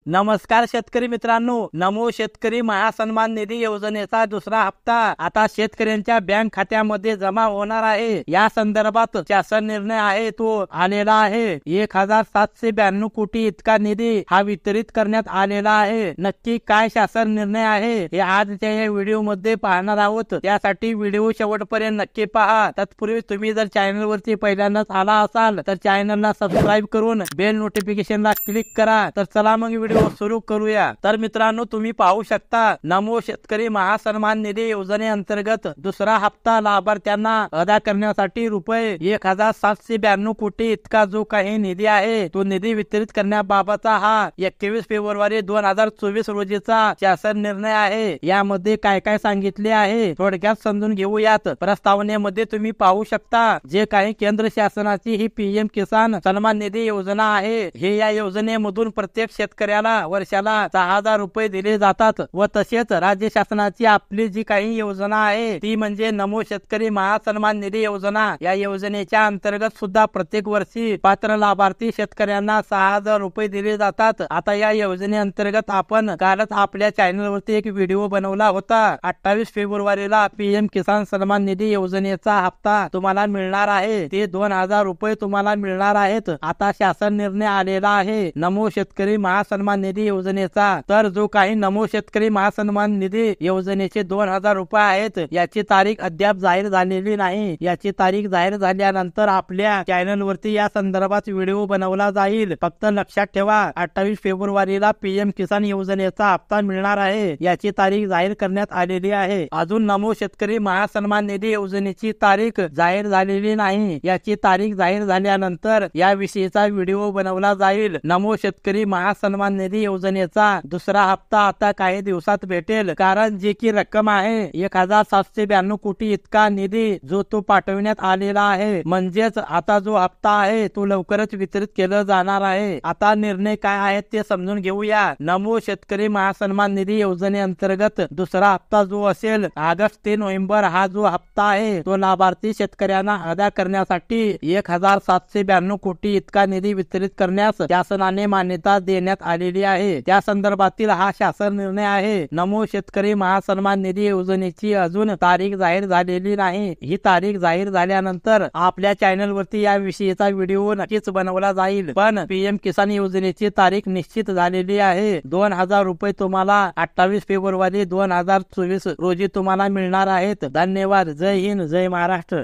नमस्कार शेतकरी मित्रांनो, नमो शेतकरी महासन्मान निधी योजनेचा दुसरा हप्ता आता शेतकऱ्यांच्या बँक खात्यामध्ये जमा होणार आहे। या संदर्भात शासन निर्णय आहे तो आलेला आहे। 1792 कोटी इतका निधी हा वितरित करण्यात आलेला आहे। नक्की काय शासन निर्णय आहे हे आजच्या या व्हिडिओ मध्ये पाहणार आहोत। त्यासाठी व्हिडिओ शेवटपर्यंत नक्की पहा। तत्पूर्वी तुम्ही जर चॅनल वरती पहिल्यांदाच आला असाल तर चॅनलला सबस्क्राइब करून बेल नोटिफिकेशनला क्लिक करा। तर चला मग व्हिडिओ सुरू करूया। तर मित्रांनो, तुम्ही पाहू शकता नमो शेतकरी महासन्मान निधी योजनेअंतर्गत दुसरा हप्ता लाभार्थ्यांना अदा करण्यासाठी रुपये 1792 कोटी इतका जो काही निधी आहे तो निधी वितरित करण्याबाबतचा हा 21 फेब्रुवारी 2024 रोजीचा शासन निर्णय आहे। यामध्ये काय काय सांगितले आहे थोडक्यात समजून घेऊयात। प्रस्तावनेमध्ये तुम्ही पाहू शकता जे काही केंद्र शासनाची ही पीएम किसान सन्मान निधी योजना आहे। हे या योजनेमधून प्रत्येक शेतकऱ्याला वर्षाला 6000 रुपये दिले जातात व तसेच राज्य शासनाची आपली जी काही योजना आहे ती म्हणजे नमो शेतकरी महासन्मान निधी योजना। या योजनेच्या अंतर्गत सुद्धा प्रत्येक वर्षी पात्र लाभार्थी शेतकऱ्यांना 6000 रुपये दिले जातात। आता या योजनेअंतर्गत आपण कालच आपल्या चॅनल वरती एक व्हिडिओ बनवला होता। 28 फेब्रुवारीला पीएम किसान सन्मान निधी योजनेचा हप्ता तुम्हाला मिळणार आहे। ते 2000 रुपये तुम्हाला मिळणार आहेत। आता शासन निर्णय आलेला आहे नमो शेतकरी महासन्मान निधी योजनेचा। तर जो काही नमो शेतकरी महासन्मान निधी योजनेचे 2000 रुपये आहेत याची तारीख अद्याप जाहीर झालेली नाही। याची तारीख जाहीर झाल्यानंतर आपल्या चॅनल वरती या संदर्भात व्हिडिओ बनवला जाईल। फक्त लक्षात ठेवा 28 फेब्रुवारीला पीएम किसान योजनेचा हप्ता मिळणार आहे। याची तारीख जाहीर करण्यात आलेली आहे। अजून नमो शेतकरी महासन्मान निधी योजनेची तारीख जाहीर झालेली नाही। याची तारीख जाहीर झाल्यानंतर याविषयीचा व्हिडिओ बनवला जाईल। नमो शेतकरी महासन्मान निधी योजनेचा दुसरा हप्ता आता काही दिवसात भेटेल। कारण जी की रक्कम आहे 1792 कोटी इतका निधी जो तो पाठवण्यात आलेला आहे। म्हणजेच आता जो हप्ता आहे तो लवकरच वितरित केला जाणार आहे। आता निर्णय काय आहेत ते समजून घेऊया। नमो शेतकरी महासन्मान निधी योजनेअंतर्गत दुसरा हप्ता जो असेल ऑगस्ट ते नोव्हेंबर हा जो हप्ता आहे तो लाभार्थी शेतकऱ्यांना अदा करण्यासाठी 1792 कोटी इतका निधी वितरित करण्यास शासनाने मान्यता देण्यात आलेली आहे। त्या संदर्भातील हा शासन निर्णय आहे। नमो शेतकरी महासन्मान निधी योजनेची अजून तारीख जाहीर झालेली नाही। ही तारीख जाहीर झाल्यानंतर आपल्या चॅनल वरती या विषयीचा व्हिडिओ नक्कीच बनवला जाईल। पण पीएम किसान योजनेची तारीख निश्चित झालेली आहे। 2000 रुपये तुम्हाला 28 फेब्रुवारी 2024 रोजी तुम्हाला मिळणार आहेत। धन्यवाद। जय हिंद, जय महाराष्ट्र।